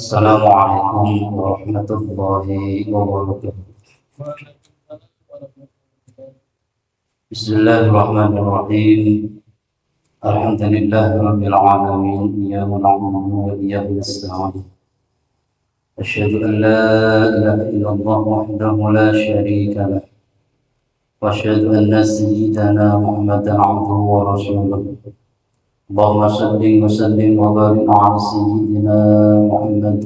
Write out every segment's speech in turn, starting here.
Assalamualaikum warahmatullahi wabarakatuh. Bismillahirrahmanirrahim. Alhamdulillahirabbil alamin. Iyyaka na'budu wa iyyaka nasta'in. Asyhadu an la ilaha illallah wahdahu la syarika lah. Wa asyhadu anna sayyidana Muhammadan 'abduhu wa rasuluh. Allahumma shalli wa sallim wa barik 'ala sayyidina Muhammad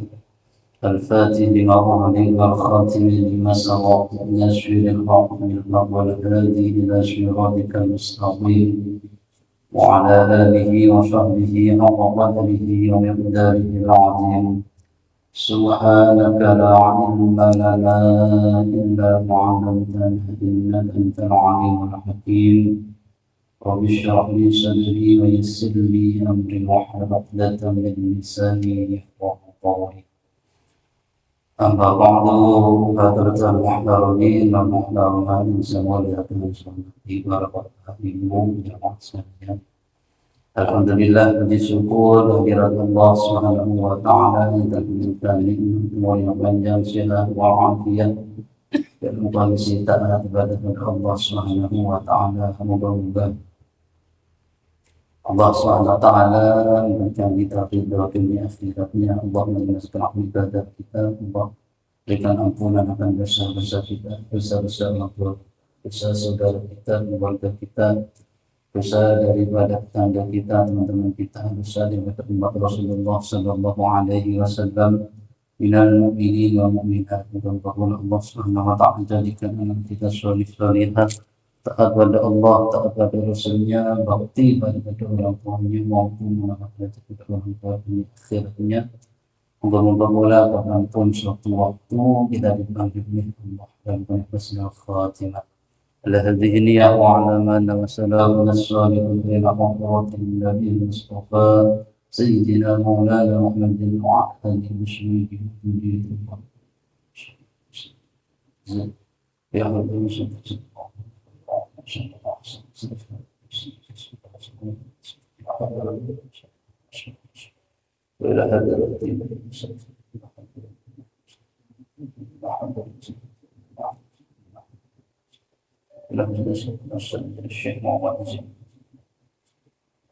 الفاتح لما أغلق والخاتم لما سبق نشر الحق بالحق والهادي إلى صراطك المستقيم وعلى آله وصحبه حق قدره ومقداره العظيم سبحانك لا علم لنا إلا ما علمتنا إنك أنت العليم الحكيم رب اشرح لي صدري ويسر لي أمري واحلل عقدة من لساني يفقهوا قولي. أما بعد حضرة المحترمين والمحترمات semuanya wabarakatuh ibu jamaah sekalian. Alhamdulillah, puji syukur kehadirat Allah Subhanahu wa taala yang telah memberikan nikmat yang panjang, sehat walafiat dan kondisi taat kepada Allah Subhanahu wa taala. Semoga Allah Subhanahu wa taala memberikan kita ridha dunia akhiratnya. Allah menjelaskan ibadah kita. Allah berikan ampunan akan dosa-dosa kita, dosa-dosa orang tua, dosa saudara kita, keluarga kita, dosa daripada tetangga kita, teman-teman kita, dosa daripada umat Rasulullah sallallahu alaihi wasallam, minal mu'minin wal mu'minat. Mudah-mudahan Allah Subhanahu wa taala jadikan anak kita salih-salihat, taat pada Allah, taat pada Rasulnya, bakti pada orang tuanya maupun menghormati kedua orang tuanya akhiratnya. Moga-moga kapanpun suatu waktu kita dipanggil oleh Allah dan husnul khatimah. Ala hadhihi niyyah wa ala man wa salamun as-salihun ila hadratin nabiy mustafa sayyidina maulana Muhammadin wa ala alihi wa sahbihi. Ya Rabbi وإلى هذا الدين الشيخ محمد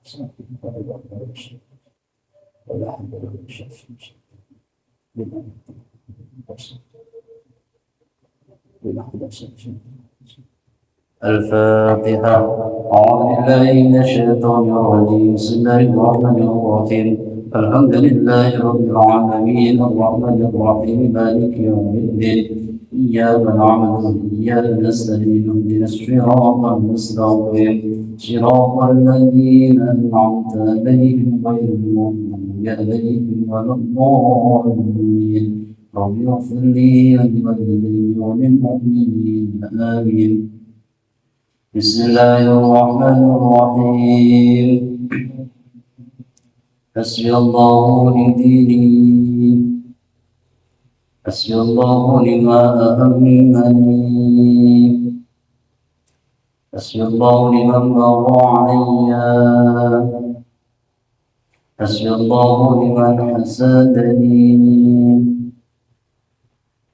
زين ولا حد الفاتحة. أعوذ بالله من الشيطان الرجيم. بسم الله الرحمن الرحيم. الحمد لله رب العالمين الرحمن الرحيم مالك يوم الدين إياك نعبد وإياك نستعين اهدنا الصراط المستقيم صراط الذين أنعمت عليهم غير المغضوب عليهم ولا الضالين رب اغفر لي ولوالدي وللمؤمنين آمين. بسم الله الرحمن الرحيم. حسبي الله لديني حسبي الله لما أهمني حسبي الله لمن بغى علي حسبي الله لمن حسدني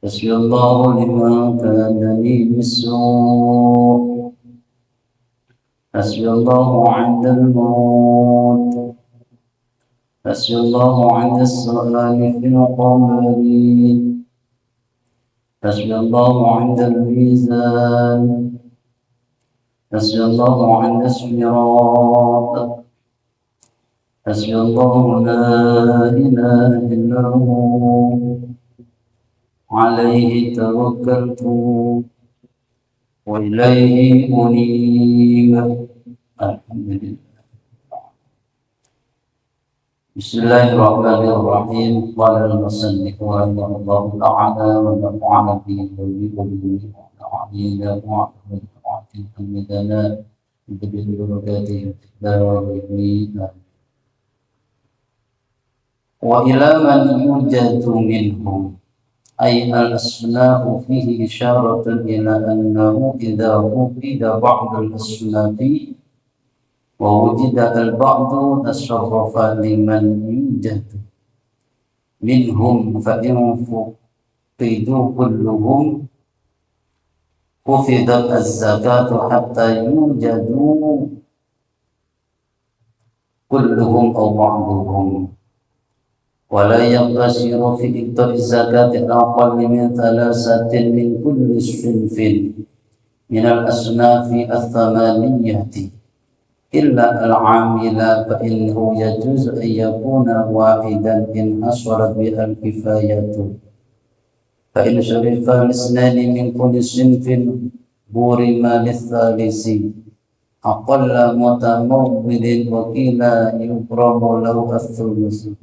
حسبي الله لمن كادني بالسوء حسبي الله عند الموت حسبي الله عند السؤال في القبر حسبي الله عند الميزان حسبي الله عند الصراط حسبي الله لا إله إلا هو عليه توكلت وإليه أنيب. الحمد لله. Bismillahirrahmanirrahim. Qala al-musannif rahimahullahu ta'ala wa nafa'ana bihi wa bihi wa bihi wa hamidana bi barakatihi wa ila man yujadu minhum ay al-asnafu fihi isharatan ila annahu idha hufida ba'd al-asnafi ووجد البعض تصرف لمن يوجد minhum fa in fuqidu kulluhum hufidat az-zakatu hatta yujadu kulluhum aw ba'duhum wa la yaqtasiru fi iqta'i zakati aqall min thalathatin min kulli sinfin min al-asnafi ath-thamaniyati illa al-amila fa innahu yajuzu an yakuna wahidan in hasarat bi al-kifayatu fa in syarifa lisnani min kulli sinfin burima lithalisi aqalla mutamawwilin wa qila yukramu lahu ath-thuluth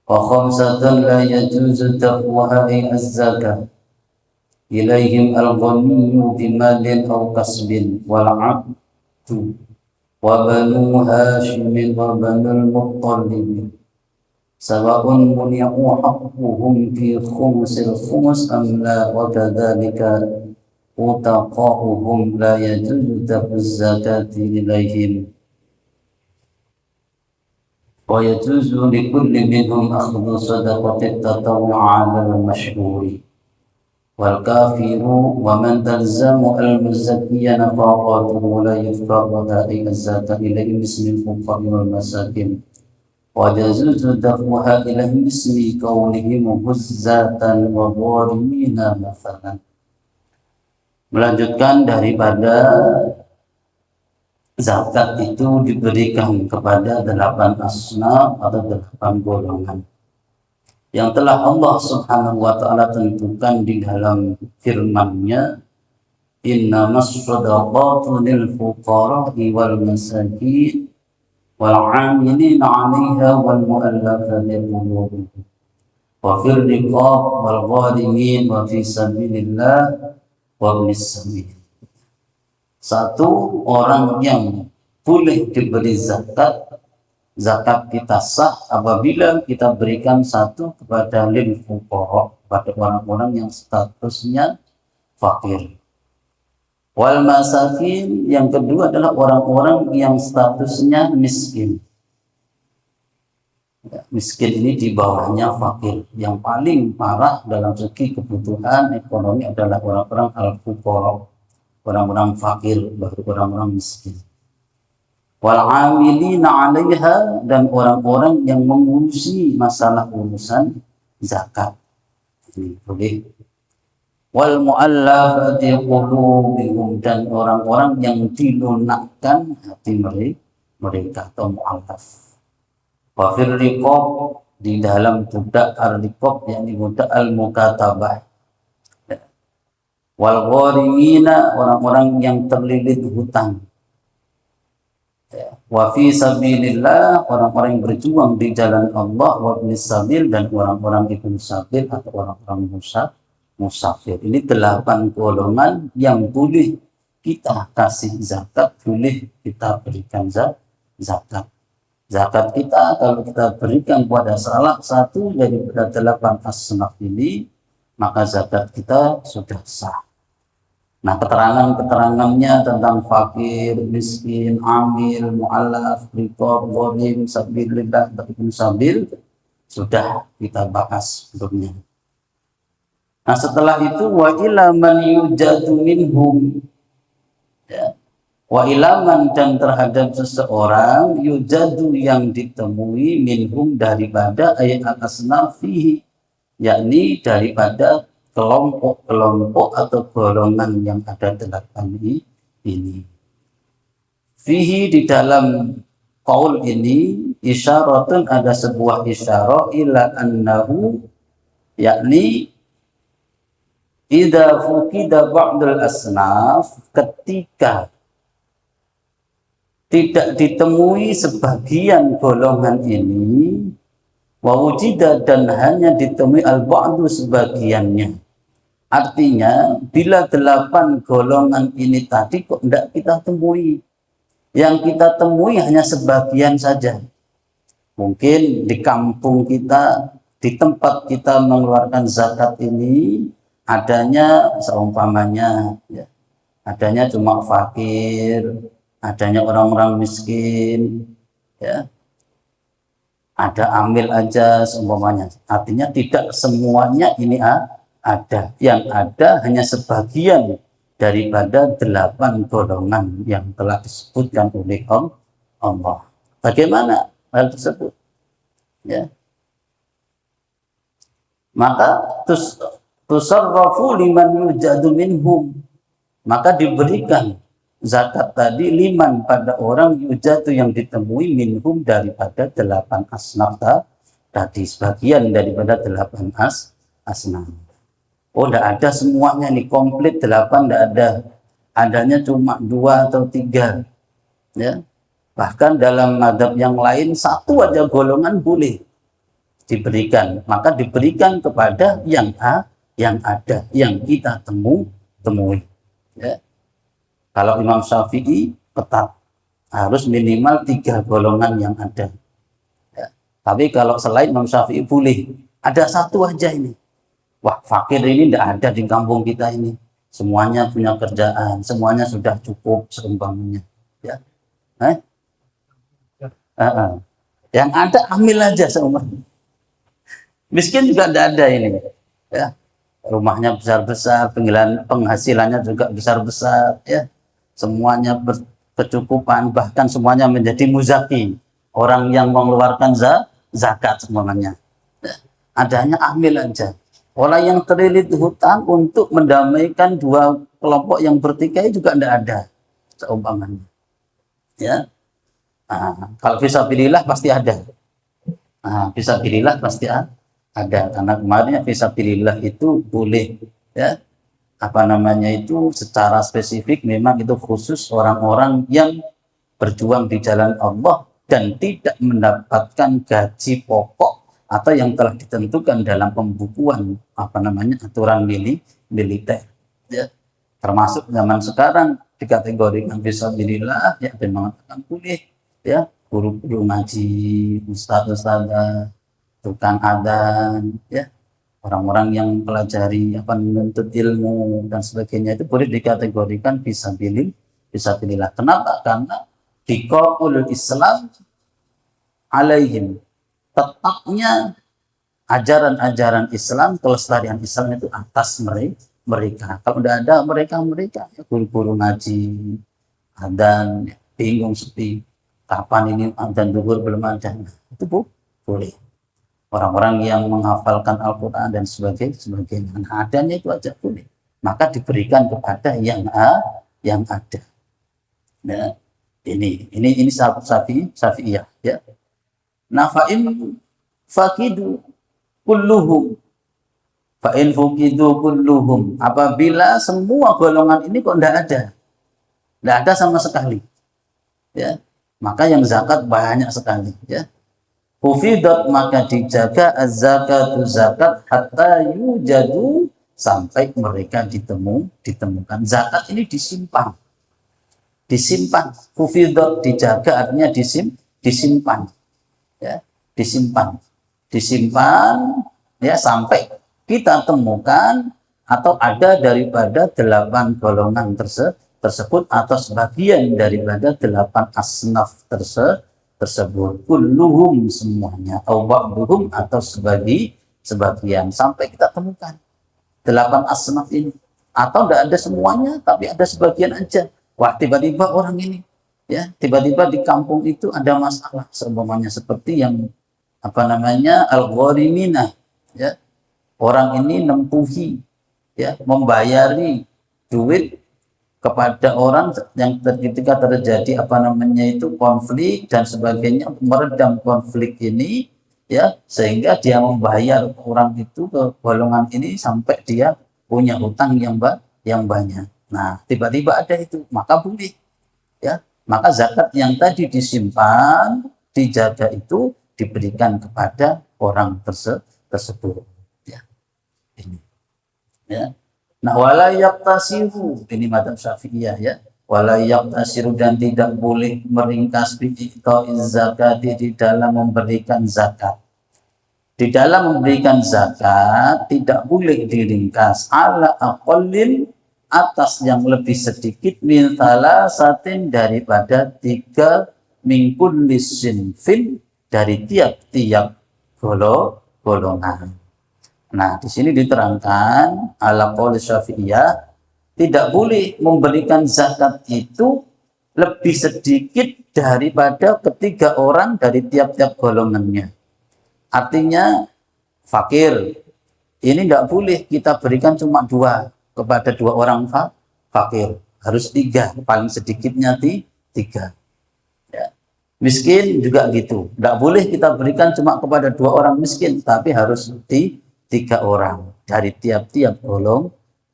wa khamsatan la yajuzu taqwaha az-zakah ilaihim al-ghaniyyu bimalin aw kasbin wal 'abdu wa banu hashimin wa banul muttalib sawa'un muni'u haqquhum fi khumusil khumus am la wa kadzalika utaqa'uhum la yajuzu daf'uz zakati ilaihim wa yajuzu likulli minhum akhdhu sadaqati tatawwu'a 'ala al-mashhuri wal kafiru wa man talzamu al-muzakkiya nafaqatuhu la yufqahu da'i az-zakata ilaihim bismil fuqara wal masakin wa yajuzu daf'uha ilaihim bismi kaunihim huzzatan wa gharimina mathalan. Melanjutkan daripada zakat itu diberikan kepada 8 asnaf atau 8 golongan yang telah Allah Subhanahu wa taala tentukan di dalam firman-Nya, innamas shadaqatu lil fuqara'i wal masakin wal 'amilina 'alaiha wal mu'allafati qulubuhum wa fir riqab wal gharimin wa fi sabilillah wa ibnis sabil. Satu orang yang boleh diberi zakat, zakat kita sah apabila kita berikan satu kepada lil fuqara, kepada orang-orang yang statusnya fakir. Wal masakin, yang kedua adalah orang-orang yang statusnya miskin. Ya, miskin ini di bawahnya fakir. Yang paling parah dalam segi kebutuhan ekonomi adalah orang-orang al-fuqara, orang-orang fakir, baru orang-orang miskin. Wal 'amilina 'alaiha, dan orang-orang yang mengurusi masalah urusan zakat. Ini boleh. Wal mu'allafati qulubuhum, dan orang-orang yang dilunakkan hati mereka atau mu'allaf. Wa fir riqab, di dalam budak al-riqab, yakni budak al-mukatabah. Wal gharimina, orang-orang yang terlilit hutang. Wa fi sabilillah, orang-orang yang berjuang di jalan Allah, wa ibnis sabil, dan orang-orang ibn sabil atau orang-orang musafir. Ini 8 golongan yang boleh kita kasih zakat, boleh kita berikan zakat. Zakat kita kalau kita berikan pada salah satu dari 8 asnaf ini, maka zakat kita sudah sah. Nah, keterangan-keterangannya tentang fakir, miskin, amil, mu'allaf, riqab, gharim, sabilillah, ibn sabil sudah kita bahas sebelumnya. Nah, setelah itu wa ila man yujadu minhum, ya. Wa ilaman, dan terhadap seseorang yujadu yang ditemui minhum daripada ayat asnafihi, yakni daripada kelompok-kelompok atau golongan yang ada 8 ini. Fihi, di dalam qaul ini isyaratun, ada sebuah isyarah ila annahu, yakni idza fuqida ba'dul asnaf, ketika tidak ditemui sebagian golongan ini, wa wujida, dan hanya ditemui al-ba'du, sebagiannya. Artinya bila 8 golongan ini tadi kok tidak kita temui, yang kita temui hanya sebagian saja. Mungkin di kampung kita, di tempat kita mengeluarkan zakat ini adanya seumpamanya, ya, adanya cuma fakir, adanya orang-orang miskin, ya. ada amil aja seumpamanya. Artinya tidak semuanya ini ada. Yang ada hanya sebagian daripada 8 golongan yang telah disebutkan oleh Allah. Bagaimana hal tersebut? Ya. Maka tusarrafu liman yujadu minhum. Maka diberikan zakat tadi liman pada orang yujatu yang ditemui minhum daripada 8 asnaf tadi, sebagian daripada 8 asnaf. Oh, tidak ada semuanya nih komplit 8, tidak ada, adanya cuma 2 atau 3 ya. Bahkan dalam mazhab yang lain 1 aja golongan boleh diberikan, maka diberikan kepada yang ada, yang kita temui ya. Kalau Imam Syafi'i ketat harus minimal 3 golongan yang ada ya. Tapi kalau selain Imam Syafi'i boleh ada 1 aja ini. Wah, fakir ini tidak ada di kampung kita ini, semuanya punya kerjaan, semuanya sudah cukup seumpamanya ya. Yang ada ambil aja seumpamanya. Miskin juga tidak ada ini ya, rumahnya besar-besar, penghasilannya juga besar-besar ya, semuanya berkecukupan, bahkan semuanya menjadi muzaki, orang yang mengeluarkan zakat semuanya ya. Adanya ambil aja. Orang yang terlilit hutang untuk mendamaikan 2 kelompok yang bertikai juga tidak ada seumpamanya ya. Kalau fisabilillah pasti ada, fisabilillah pasti ada, karena kemarinnya fisabilillah itu boleh ya, itu secara spesifik memang itu khusus orang-orang yang berjuang di jalan Allah dan tidak mendapatkan gaji pokok atau yang telah ditentukan dalam pembukuan aturan militer ya. Termasuk zaman sekarang dikategorikan fisabilillah ya, dan mengatakan boleh ya, guru-guru ngaji, ustadz-ustadzah, tukang adzan ya, orang-orang yang pelajari menuntut ilmu dan sebagainya, itu boleh dikategorikan fisabilillah. Kenapa? Karena biqaul Islam alaihim, tetapnya ajaran-ajaran Islam, kelestarian Islam itu atas mereka. Kalau tidak ada mereka ya, guru-guru ngaji, adzan ya, bingung sepi, kapan ini adzan zuhur belum ada, itu boleh. Orang-orang yang menghafalkan Al-Quran dan sebagainya, adanya itu aja boleh. Maka diberikan kepada yang ada. Nah, ini Syafi'iyah ya. Nah, fa'in fakidu kulluhum, fa'in fukidu kulluhum, apabila semua golongan ini kok tidak ada sama sekali ya, maka yang zakat banyak sekali ya. Hufidat, maka dijaga az-zakatu zakat hatta yujadu, sampai mereka ditemukan. Zakat ini disimpan. Hufidat, dijaga artinya disimpan ya, disimpan ya, sampai kita temukan atau ada daripada 8 golongan tersebut atau sebagian daripada 8 asnaf tersebut, kulluhum, semuanya, atau ba'duhum, atau sebagian, sampai kita temukan 8 asnaf ini, atau tidak ada semuanya tapi ada sebagian aja. Wah, tiba-tiba orang ini ya, tiba-tiba di kampung itu ada masalah seumpamanya seperti yang al-ghariminah ya, orang ini nempuhi ya, membayari duit kepada orang yang ketika terjadi konflik dan sebagainya, meredam konflik ini ya, sehingga dia membayar orang itu ke golongan ini sampai dia punya hutang yang banyak. Nah, tiba-tiba ada itu, maka boleh ya, maka zakat yang tadi disimpan, dijaga itu diberikan kepada orang tersebut ya. Ini ya. Nah, wala yaqtasiru, ini madzhab Syafi'iyah ya. Wala yaqtasiru, dan tidak boleh meringkas bi'ita'iz zakati, di dalam memberikan zakat. Di dalam memberikan zakat tidak boleh diringkas, ala aqallin, atas yang lebih sedikit, min thalasatin, daripada 3, min kulli sinfin, dari tiap-tiap golongan. Nah, di sini diterangkan ala qauli Syafi'iyah, tidak boleh memberikan zakat itu lebih sedikit daripada ketiga orang dari tiap-tiap golongannya. Artinya fakir ini tidak boleh kita berikan cuma kepada dua orang fakir, harus tiga, paling sedikitnya tiga. Ya. Miskin juga gitu, tidak boleh kita berikan cuma kepada dua orang miskin, tapi harus tiga orang dari tiap-tiap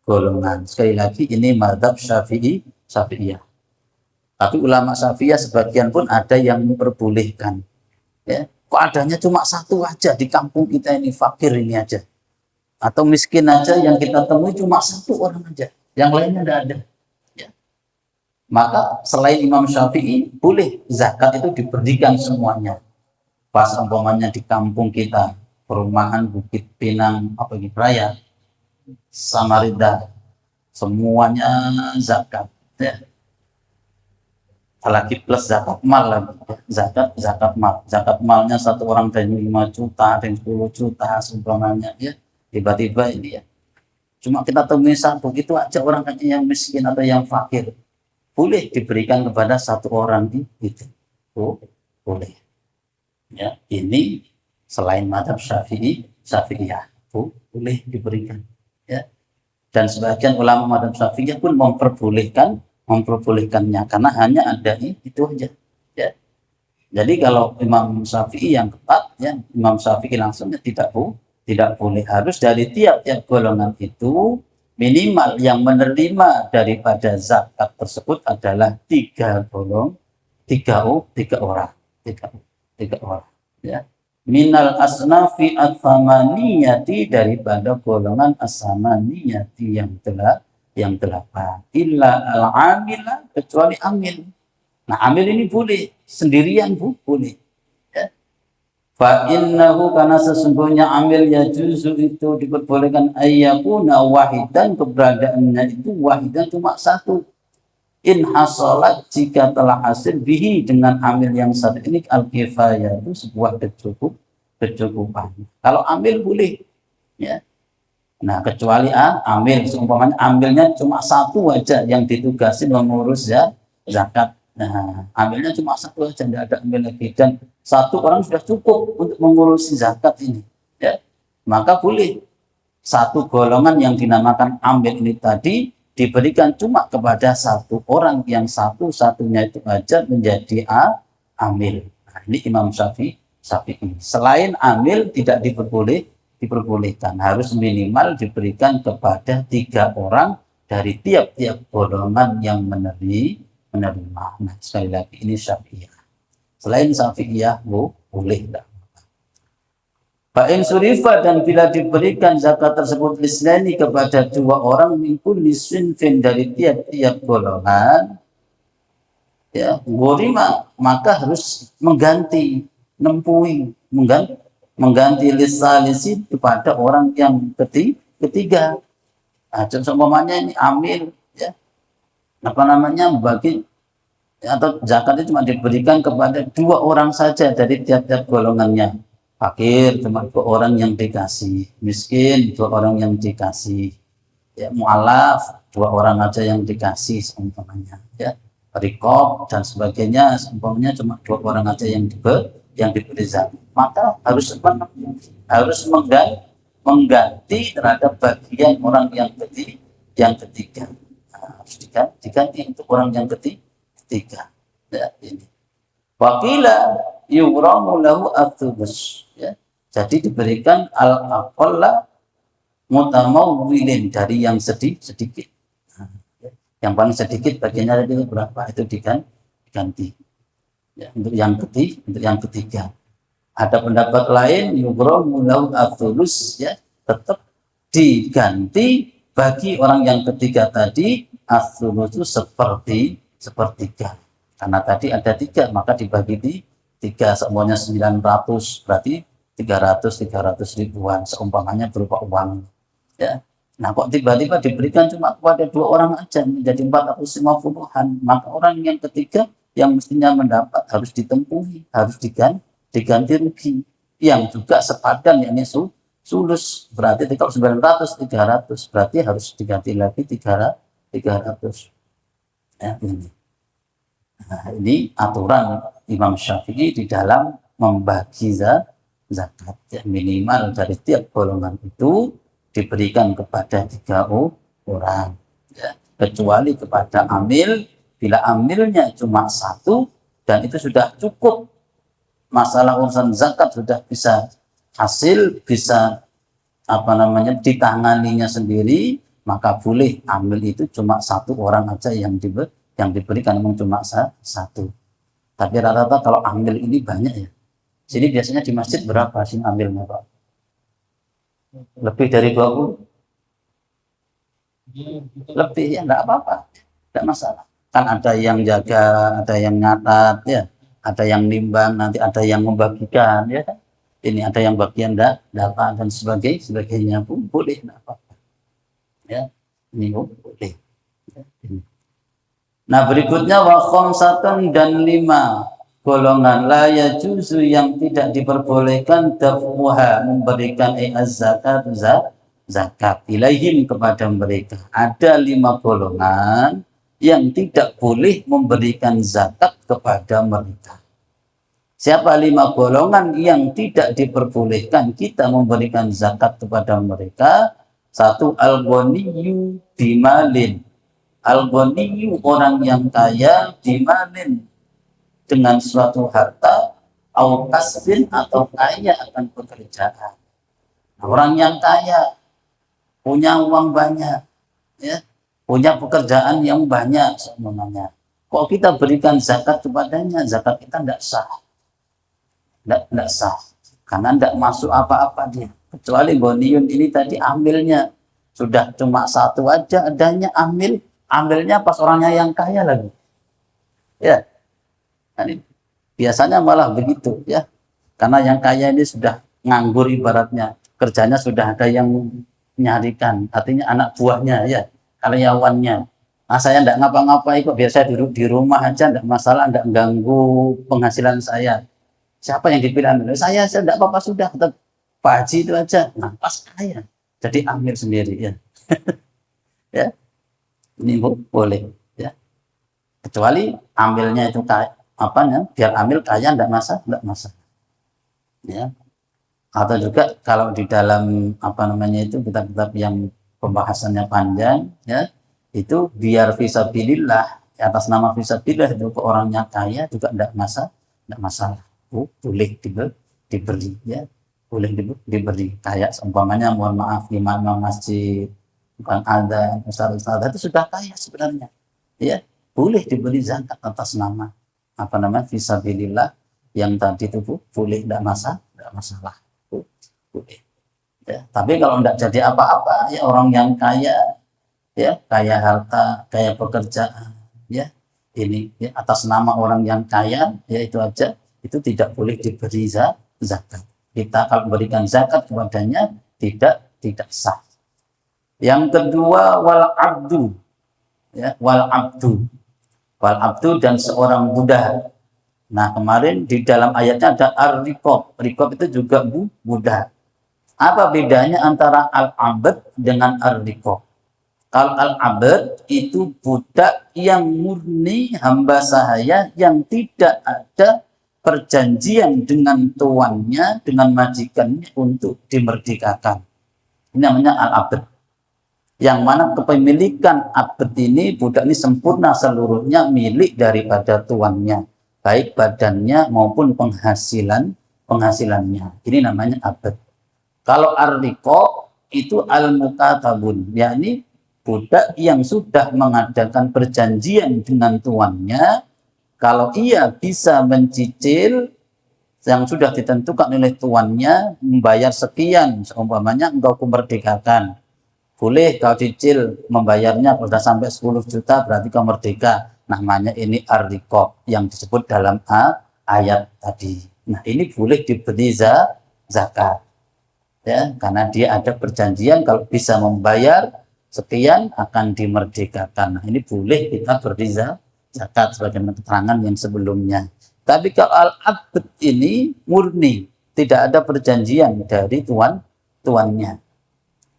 golongan. Sekali lagi ini mazhab Syafi'iyah. Tapi ulama Syafi'iyah sebagian pun ada yang memperbolehkan. Ya, kok adanya cuma satu aja di kampung kita ini, fakir ini aja, atau miskin aja yang kita temui cuma satu orang aja, yang lainnya tidak ada. Ya. Maka selain Imam Syafi'i, boleh zakat itu diberikan semuanya. Pas umpamanya di kampung kita, perumahan Bukit Pinang Raya, Samarinda, semuanya zakat. Ya. Apalagi plus zakat mal lagi, zakat mal. Zakat malnya satu orang dari 5 juta, ada yang 10 juta, seumpamanya ya. Tiba-tiba ini ya, cuma kita temui satu, itu aja orang yang miskin atau yang fakir, boleh diberikan kepada satu orang itu. Boleh. Ya, ini selain mazhab Syafi'iyah, boleh diberikan. Ya. Dan sebagian ulama mazhab Syafi'iyah pun memperbolehkannya karena hanya ada itu aja. Ya. Jadi kalau Imam Syafi'i yang ketat, ya, Imam Syafi'i langsung tidak boleh, harus dari tiap-tiap golongan itu minimal yang menerima daripada zakat tersebut adalah tiga orang, ya. Minal asnafi at-thamaniyati, daripada golongan as-samaniyati yang 8, illa al-amila, kecuali amil. Nah, amil ini boleh sendirian, boleh. Ya. Fa innahu, karena sesungguhnya amil ya juzu itu diperbolehkan ayyakuna wahidan, keberadaannya itu wahidan, cuma satu. In hasolat, jika telah hasil bihi, dengan amil yang satu ini, al-kifayah, itu sebuah kecukupan. Kalau amil boleh, ya. Nah, kecuali amil, seumpamanya amilnya cuma satu aja yang ditugasi mengurus ya zakat. Nah, amilnya cuma satu aja, tidak ada amil lagi, dan satu orang sudah cukup untuk mengurusi zakat ini. Ya, maka boleh satu golongan yang dinamakan amil ini tadi diberikan cuma kepada satu orang yang satu-satunya itu aja menjadi amil. Nah, ini Imam Syafi'i. Selain amil tidak diperbolehkan, harus minimal diberikan kepada tiga orang dari tiap-tiap golongan yang menerima. Nah, sekali lagi ini Syafi'iyah. Selain Syafi'iyah boleh tidak. Fa'in surifa, dan bila diberikan zakat tersebut lislani, kepada dua orang, mingkul lisinfin, dari tiap-tiap golongan, ya, gorima, maka harus mengganti lisalisi kepada orang yang ketiga. Nah, contohnya ini amil, ya, bagi atau zakat itu cuma diberikan kepada dua orang saja dari tiap-tiap golongannya. Fakir cuma dua orang yang dikasih, miskin dua orang yang dikasih, ya, mu'alaf dua orang aja yang dikasih seumpamanya, ya, rikob dan sebagainya seumpamanya cuma dua orang aja yang diberi zakat, maka harus mengganti terhadap bagian orang yang ketiga. Nah, harus diganti untuk orang yang ketiga. Ya, ini. Wakila yughramu lahu at-thulus, ya. Jadi diberikan al-aqalla mutamawwilin, dari yang sedikit. Nah, ya. Yang paling sedikit bagiannya itu berapa, itu diganti. Ya, untuk yang ketiga. Ada pendapat lain yughramu lahu at-thulus, ya, tetap diganti bagi orang yang ketiga tadi at-thulus itu sepertiga. Karena tadi ada tiga, maka dibagi tiga, semuanya 900, berarti 300 ribuan seumpamanya berupa uang. Ya. Nah, kok tiba-tiba diberikan cuma kepada dua orang aja menjadi 450-an, maka orang yang ketiga yang mestinya mendapat harus ditempuhi, harus diganti rugi yang juga sepadan, yakni sulus. Berarti kalau 900 300 berarti harus diganti lagi 300 ya, ini. Nah, ini aturan Imam Syafi'i di dalam membagi zakat ya, minimal dari tiap golongan itu diberikan kepada 3 orang ya, kecuali kepada amil. Bila amilnya cuma 1 dan itu sudah cukup, masalah urusan zakat sudah bisa hasil, bisa ditanganinya sendiri, maka boleh amil itu cuma 1 orang aja yang diberikan, memang cuma 1. Tapi rata-rata kalau amil ini banyak ya. Sini biasanya di masjid berapa sih amilnya Pak? Lebih dari 20? Lebih ya, enggak apa-apa, enggak masalah. Kan ada yang jaga, ada yang nyatat ya, ada yang nimbang, nanti ada yang membagikan ya kan. Ini ada yang bagian data dan sebagainya pun boleh, enggak apa-apa. Ya, ini boleh. Ya, ini. Nah, berikutnya wa khamsatun dan 5 golongan la yajuzu yang tidak diperbolehkan daf'uha memberikan zakat ilaihim kepada mereka. Ada 5 golongan yang tidak boleh memberikan zakat kepada mereka. Siapa 5 golongan yang tidak diperbolehkan kita memberikan zakat kepada mereka? 1, al-ghaniyyu bimalin. Al-ghaniyyu orang yang kaya, bimalin dengan suatu harta, au kasbin atau kaya akan pekerjaan. Nah, orang yang kaya punya uang banyak, ya, punya pekerjaan yang banyak semuanya. Kok kita berikan zakat kepadanya? Zakat kita tidak sah, tidak sah, karena tidak masuk apa-apa dia. Kecuali ghaniyun ini tadi ambilnya sudah cuma 1 aja adanya, ambilnya pas orangnya yang kaya lagi, ya. Nah, biasanya malah begitu ya, karena yang kaya ini sudah nganggur, ibaratnya kerjanya sudah ada yang nyarikan, artinya anak buahnya ya, karyawannya. Nah, saya tidak ngapa-ngapai kok, biar saya duduk di rumah aja, tidak masalah, tidak ganggu penghasilan saya. Siapa yang dipilih? Saya tidak apa-apa, sudah tetap Pak Haji itu aja. Nah, pas kaya jadi ambil sendiri ya. Ya, ini boleh ya, kecuali ambilnya itu kaya, biar ambil kaya tidak masalah ya. Atau juga kalau di dalam itu kitab-kitab yang pembahasannya panjang ya, itu biar fisabilillah, atas nama fisabilillah itu ke orangnya kaya juga tidak masalah. Boleh diberi ya, boleh diberi. Kayak seumpamanya, mohon maaf, imam masjid, bukan ada ustaz itu sudah kaya sebenarnya ya, boleh diberi zakat atas nama fisabilillah yang tadi itu boleh, tidak masalah, boleh ya. Tapi kalau tidak jadi apa-apa ya, orang yang kaya ya, kaya harta, kaya pekerjaan ya, ini ya, atas nama orang yang kaya ya, itu aja, itu tidak boleh diberi zakat. Kita kalau berikan zakat kepadanya tidak sah. Yang kedua, wal abdu ya, wal abdu dan seorang budak. Nah, kemarin di dalam ayatnya ada ar-riqab. Riqab itu juga budak. Apa bedanya antara al-abd dengan ar-riqab? Kalau al-abd itu budak yang murni hamba sahaya, yang tidak ada perjanjian dengan tuannya, dengan majikannya untuk dimerdekakan. Ini namanya al-abd. Yang mana kepemilikan abd ini, budak ini sempurna seluruhnya milik daripada tuannya, baik badannya maupun penghasilannya. Ini namanya abd. Kalau ar-riqab itu al-mukatabun, yakni budak yang sudah mengadakan perjanjian dengan tuannya. Kalau ia bisa mencicil yang sudah ditentukan oleh tuannya, membayar sekian, seumpamanya engkau kumerdekakan, boleh kau cicil membayarnya, sudah sampai 10 juta berarti kau merdeka. Namanya ini ar-riqab yang disebut dalam ayat tadi. Nah, ini boleh diberi zakat ya, karena dia ada perjanjian kalau bisa membayar sekian akan dimerdekakan. Nah, ini boleh kita beri zakat sebagaimana keterangan yang sebelumnya. Tapi kalau al-abd ini murni, tidak ada perjanjian dari tuannya.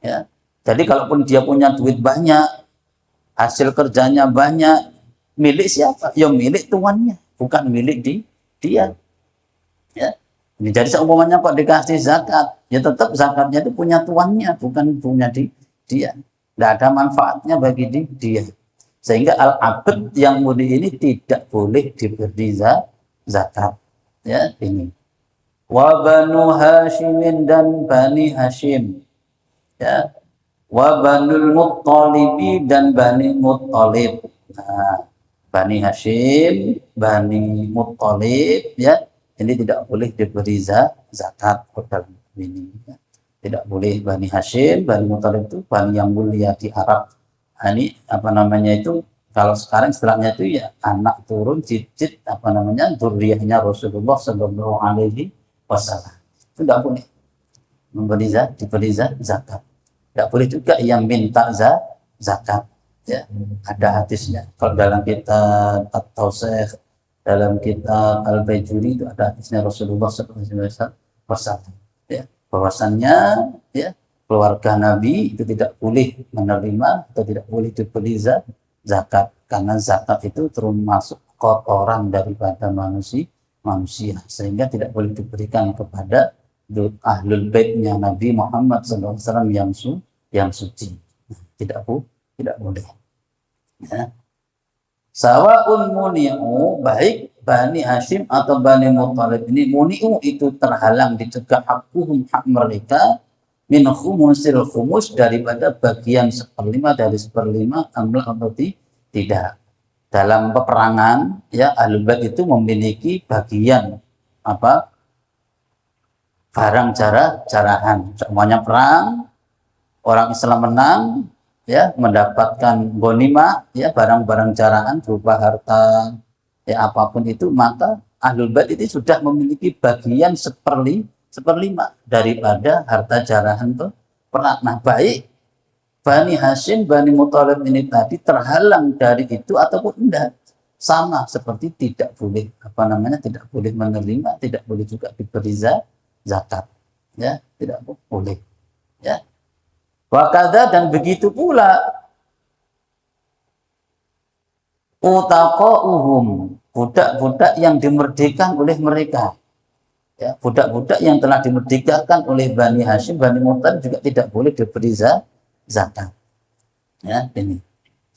Ya. Jadi kalaupun dia punya duit banyak, hasil kerjanya banyak, milik siapa? Ya milik tuannya, bukan milik dia. Ya. Jadi seumpamanya kok dikasih zakat, ya tetap zakatnya itu punya tuannya, bukan punya dia. Tidak ada manfaatnya bagi dia. Sehingga al-abd yang murni ini tidak boleh diberi zakat. Ya, ini. Wa banu Hashimin dan Bani Hashim. Ya. Wa banul Muttalibi dan Bani Muttalib. Nah, Bani Hashim, Bani Muttalib, ya, ini tidak boleh diberi zakat dalam ini. Ya. Tidak boleh. Bani Hashim, Bani Muttalib itu bani yang mulia di Arab. Nah, ini apa namanya itu? Kalau sekarang istilahnya itu ya anak turun cicit apa namanya dzurriyyahnya Rasulullah Shallallahu Alaihi Wasallam. Itu tidak boleh diberi zakat. Tidak boleh juga yang minta zakat. Ya, ada hadisnya. Kalau dalam kitab At-Tawsih, dalam kitab Al-Bajuri itu ada hadisnya Rasulullah SAW. Ya, bahwasannya ya keluarga Nabi itu tidak boleh menerima atau tidak boleh diberi zakat, karena zakat itu termasuk kotoran daripada manusia, sehingga tidak boleh diberikan kepada ahlul baitnya Nabi Muhammad SAW yang suci. Tidak boleh. Ya. Sawaun muni'u, baik Bani Hashim atau Bani Muttalib ini, muni'u itu terhalang dicegah hakuhum, hak mereka, min khumusil khumus, daripada bagian 1/5 dari 1/5 amlah atau tidak. Dalam peperangan ya ahlul bait itu memiliki bagian apa? Barang jarahan. Semuanya perang, orang Islam menang, ya, mendapatkan ghanimah, ya, barang-barang jarahan berupa harta, ya, apapun itu, maka ahlul bait itu sudah memiliki bagian 1/5 daripada harta jarahan itu perang. Nah, baik Bani Hashim, Bani Muthalib ini tadi terhalang dari itu ataupun enggak, sama seperti tidak boleh tidak boleh menerima, tidak boleh juga diberi zakat, ya, tidak boleh, ya. Wakada, dan begitu pula utaqa'uhum, budak-budak yang dimerdekakan oleh mereka, ya, budak-budak yang telah dimerdekakan oleh Bani Hashim, Bani Muthalib juga tidak boleh diberi zakat. Ya, ini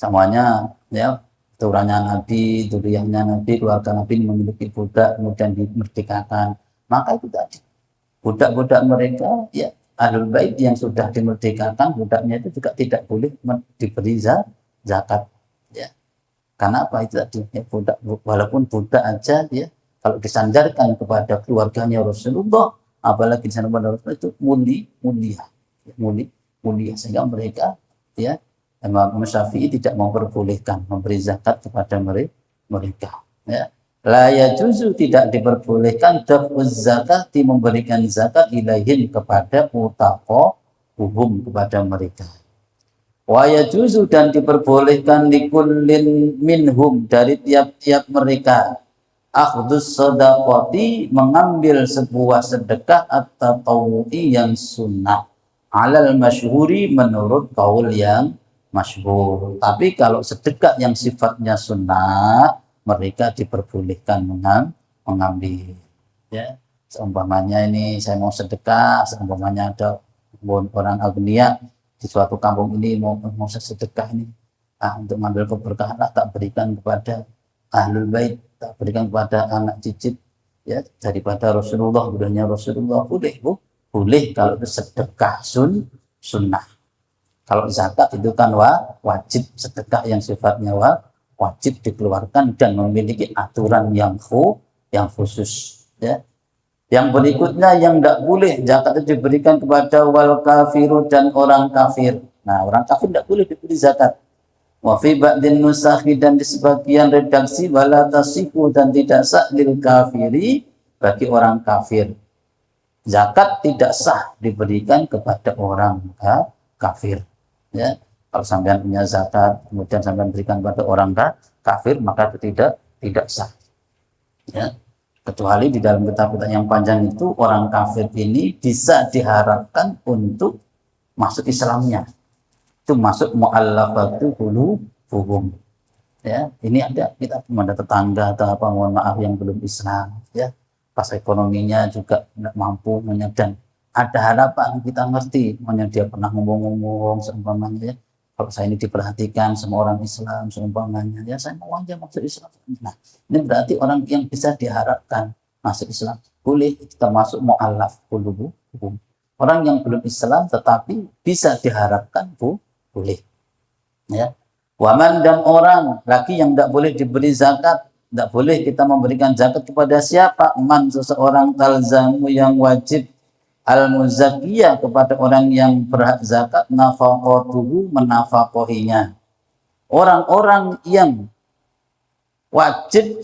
semuanya ya aturannya Nabi, dzurriyyahnya Nabi, keluarga Nabi memiliki budak kemudian dimerdekakan, maka itu tadi budak-budak mereka, ya, ahlul bait yang sudah dimerdekakan, budaknya itu juga tidak boleh diberi zakat, ya. Karena apa itu tadi, ya, budak, walaupun budak aja, ya, kalau disandarkan kepada keluarganya Rasulullah, apalagi disandarkan Rasulullah, itu mulia, sehingga mereka, ya, Imam Syafi'i tidak memperbolehkan memberi zakat kepada mereka, ya. La yajuzu, tidak diperbolehkan daf'uz zakati, memberikan zakat ilaihim kepada utaqo hubum, kepada mereka. Wa yajuzu, dan diperbolehkan likullin minhum, dari tiap-tiap mereka, akhdus sadaqati, mengambil sebuah sedekah at-tatawu'i yang sunnah, alal masyhuri, menurut kaul yang masyhur. Tapi kalau sedekah yang sifatnya sunnah, mereka diperbolehkan mengambil, ya. Seumpamanya ini saya mau sedekah, seumpamanya ada orang agnia di suatu kampung ini mau sedekah ini, untuk mengambil keberkahan, tak berikan kepada ahlul bait, tak berikan kepada anak cicit, ya, daripada Rasulullah, budanya Rasulullah, boleh kalau itu sedekah sunnah. Kalau zakat itu kan wajib, sedekah yang sifatnya wajib dikeluarkan dan memiliki aturan yang khusus, ya. Yang berikutnya yang tidak boleh zakat itu diberikan kepada wal kafiru, dan orang kafir. Nah, orang kafir tidak boleh diberi zakat. Wa fi ba'din nusakhi, dan di sebagian redaksi wala tasifu, dan tidak sah lil kafiri, bagi orang kafir. Zakat tidak sah diberikan kepada orang kafir, ya. Kalau sampean punya zakat kemudian sampean berikan kepada orang kafir, maka itu tidak sah, ya. Kecuali di dalam kitab-kitab yang panjang itu orang kafir ini bisa diharapkan untuk masuk Islamnya. Itu masuk mu'allafatu qulubuhum. Ya, ini ada kita ada tetangga atau apa, mohon maaf, yang belum Islam, ya. Pas ekonominya juga tidak mampu, dan ada harapan kita ngerti, dia pernah ngomong-ngomong seumpamanya, ya, kalau saya ini diperhatikan sama orang Islam seumpamanya, ya saya mau aja masuk Islam. Nah, ini berarti orang yang bisa diharapkan masuk Islam. Boleh kita masuk mu'allaf qulubuhum. Orang yang belum Islam tetapi bisa diharapkan boleh. Ya. Waman, dan orang lagi yang tidak boleh diberi zakat, tidak boleh kita memberikan zakat kepada siapa? Man, seseorang talzamu yang wajib al-muzakiyah, kepada orang yang berhak zakat, nafaqatuhu, menafakohinya. Orang-orang yang wajib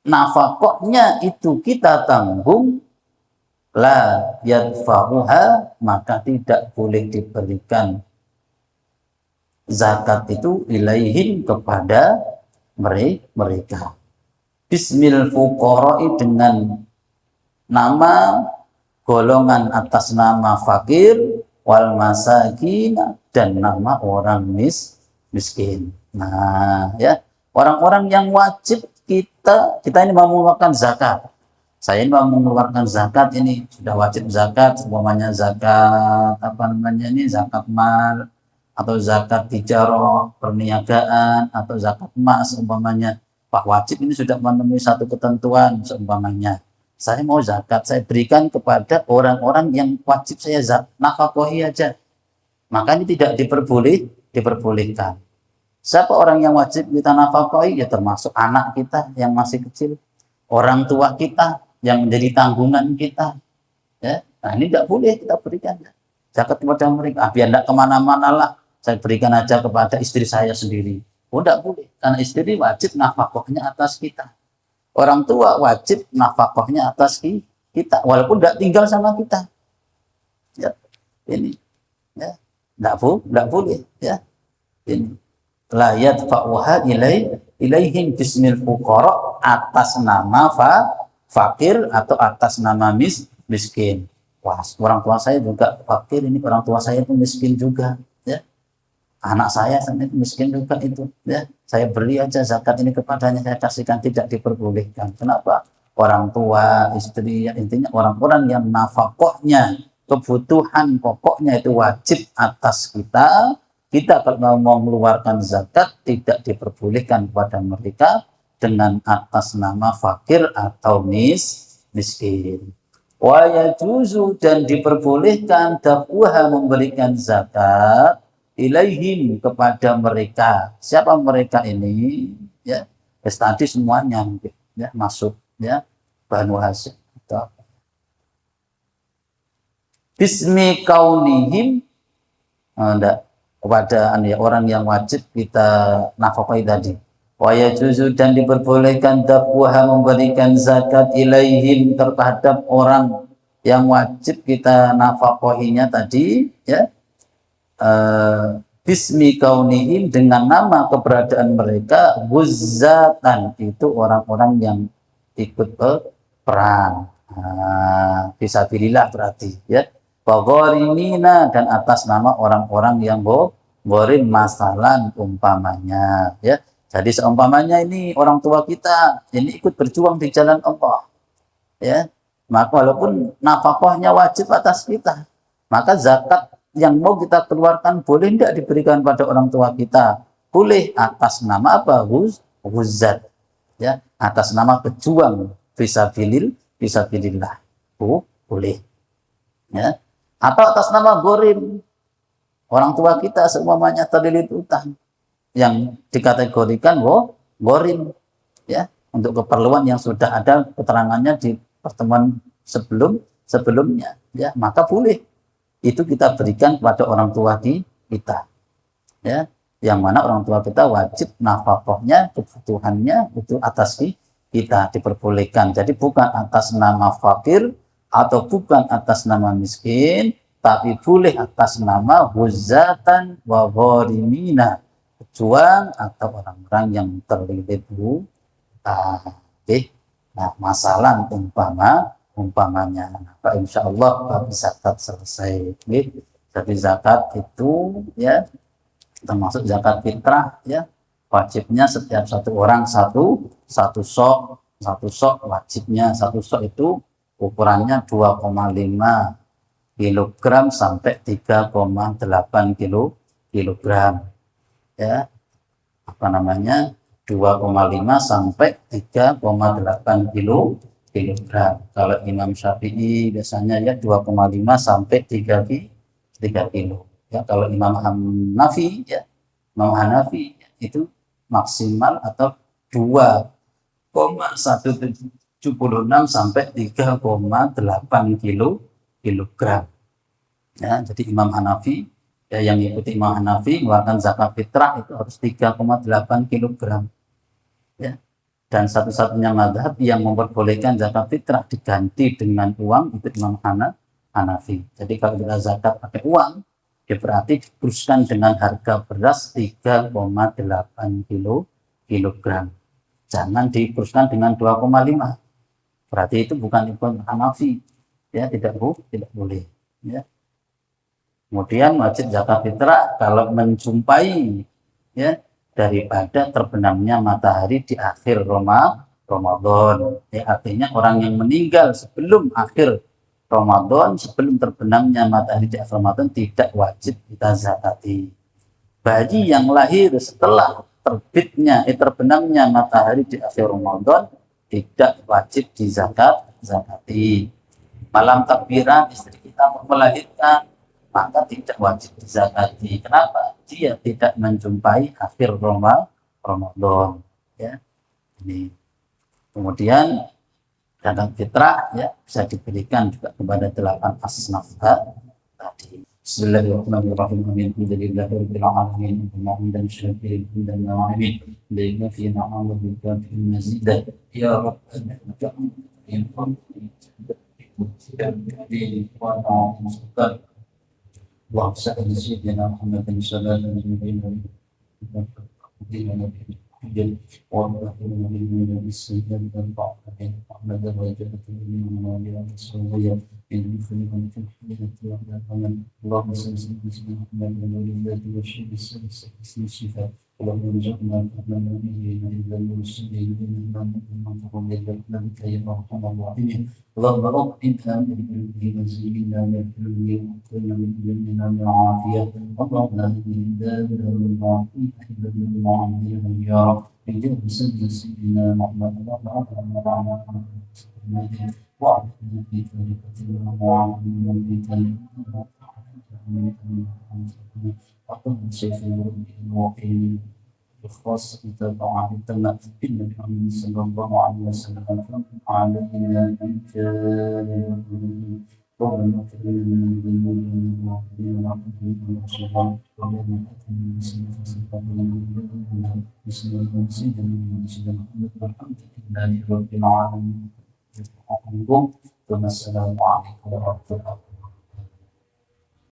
nafakahnya itu kita tanggung, la yadfa'uha, maka tidak boleh diberikan zakat itu ilaihim, kepada mereka. Bismil fuqara'i, dengan nama golongan atas nama fakir, wal masakin, dan nama orang miskin. Nah, ya, orang-orang yang wajib kita ini mau mengeluarkan zakat. Saya ini mau mengeluarkan zakat, ini sudah wajib zakat, umpamanya zakat zakat mal, atau zakat tijarah, perniagaan, atau zakat emas umpamanya. Pak wajib ini sudah memenuhi satu ketentuan seumpamanya. Saya mau zakat, saya berikan kepada orang-orang yang wajib saya nafkahi aja. Maka ini tidak diperbolehkan. Siapa orang yang wajib kita nafkahi? Ya termasuk anak kita yang masih kecil, orang tua kita yang menjadi tanggungan kita. Ya, nah ini tidak boleh kita berikan zakat kepada mereka. Biar tidak kemana-mana lah. Saya berikan aja kepada istri saya sendiri. Oh, tidak boleh. Karena istri wajib nafkahnya atas kita. Orang tua wajib nafkahnya atas kita. Walaupun tidak tinggal sama kita. Ya, ini. Ya, tidak boleh. Ya, ini. La yadfa'uha ilaihim bismil fuqara, atas nama fakir atau atas nama miskin. Wah, orang tua saya juga fakir, ini orang tua saya itu miskin juga. Ya. Anak saya itu miskin juga itu, ya. Saya beri aja zakat ini kepadanya, saya kasihkan, tidak diperbolehkan. Kenapa? Orang tua, istri, ya, intinya orang-orang yang nafkahnya, kebutuhan pokoknya itu wajib atas kita. Kita kalau mau mengeluarkan zakat tidak diperbolehkan kepada mereka dengan atas nama fakir atau miskin. Wa yajuzu, dan diperbolehkan daf'uha, memberikan zakat ilaihim, kepada mereka. Siapa mereka ini? Ya, tadi semuanya ya masuk, ya, Banu Hasyim atau bismi kaunihim, kepada orang yang wajib kita nafkahi tadi. Wa yajuzu, dan diperbolehkan daf'uha, memberikan zakat ilaihim, terhadap orang yang wajib kita nafkahinya tadi, ya. Bismi kaunihim, dengan nama keberadaan mereka, guzzatan, itu orang-orang yang ikut perang, fisabilillah berarti, ya. Bagharimina, dan atas nama orang-orang yang gharim, masalan umpamanya, ya. Jadi seumpamanya ini orang tua kita ini ikut berjuang di jalan Allah, ya, maka walaupun nafkahnya wajib atas kita, maka zakat yang mau kita keluarkan boleh tidak diberikan pada orang tua kita? Boleh, atas nama apa? Huzzat, ya, atas nama pejuang fisabilillah. Boleh, ya. Atau atas nama gharim, orang tua kita seumpamanya terlilit utang, yang dikategorikan gharim, ya, untuk keperluan yang sudah ada keterangannya di pertemuan sebelumnya, ya, maka boleh itu kita berikan kepada orang tua kita, ya, yang mana orang tua kita wajib nafkahnya, kebutuhannya itu atas kita, diperbolehkan. Jadi bukan atas nama fakir atau bukan atas nama miskin, tapi boleh atas nama huzzatan wa gharimina, pejuang atau orang-orang yang terlilit hutang. Oke. Nah, masalah umpamanya. Nah, insya Allah bab zakat selesai. Jadi zakat itu ya termasuk zakat fitrah ya, wajibnya setiap satu orang satu sok wajibnya. Satu sok itu ukurannya 2,5 kilogram sampai 3,8 kilogram ya, apa namanya, 2,5 sampai 3,8 kilogram. Kalau Imam Syafi'i biasanya ya 2,5 sampai 3 kilo. Ya, kalau Imam Hanafi itu maksimal atau 2,176 sampai 3,8 kilogram. Ya, jadi Imam Hanafi ya, yang ikuti Imam Hanafi mengeluarkan zakat fitrah itu harus 3,8 kilogram. Ya. Dan satu-satunya mazhab yang memperbolehkan zakat fitrah diganti dengan uang itu Imam Hanafi. Jadi kalau kita zakat pakai uang, ya berarti dikurskan dengan harga beras 3,8 kilogram. Jangan dikurskan dengan 2,5. Berarti itu bukan Imam Hanafi. Ya, tidak boleh. Ya. Kemudian wajib zakat fitrah kalau menjumpai ya daripada terbenamnya matahari di akhir Ramadan. Ya, artinya orang yang meninggal sebelum akhir Ramadan, sebelum terbenamnya matahari di akhir Ramadan tidak wajib kita zakati. Bayi yang lahir setelah terbenamnya matahari di akhir Ramadan tidak wajib zakati. Malam takbiran istri kita melahirkan maka tidak wajib dizakati. Kenapa? Dia tidak menjumpai akhir Ramadan. Ya, ini. Kemudian zakat fitrah ya bisa diberikan juga kepada 8 asnaf tadi. Bismillahirrahmanirrahim. Alhamdulillahirabbil alamin. Hamdan syakirin hamdan na'imin. Baina fi na'am bi kafirin mazidah. Ya Rabb, yang اللهم صل على سيدنا محمد صلى الله عليه وسلم اللهم ارزقنا فهم به الا المرسلين انهم بك يا ارحم الراحمين اللهم اغفر من ذنوبه وزينا من حلمه وكلنا من ذنوبنا من عافيه اللهم اهدنا دار الراحمين الا المعاملين يا رب بجاه سيدنا محمد وعلى في طريقتنا وعلى في طريقتنا أقم شيخ الموقين بخاصة طبعا التمام النبي محمد صلى الله عليه وسلم علينا بالرجال ربنا اغفر لنا ذنوبنا وقنا عذاب النار ربنا آتنا من لدنك بسم الله سيدنا محمد والحمد لله رب العالمين. Assalamualaikum warahmatullahi wabarakatuh.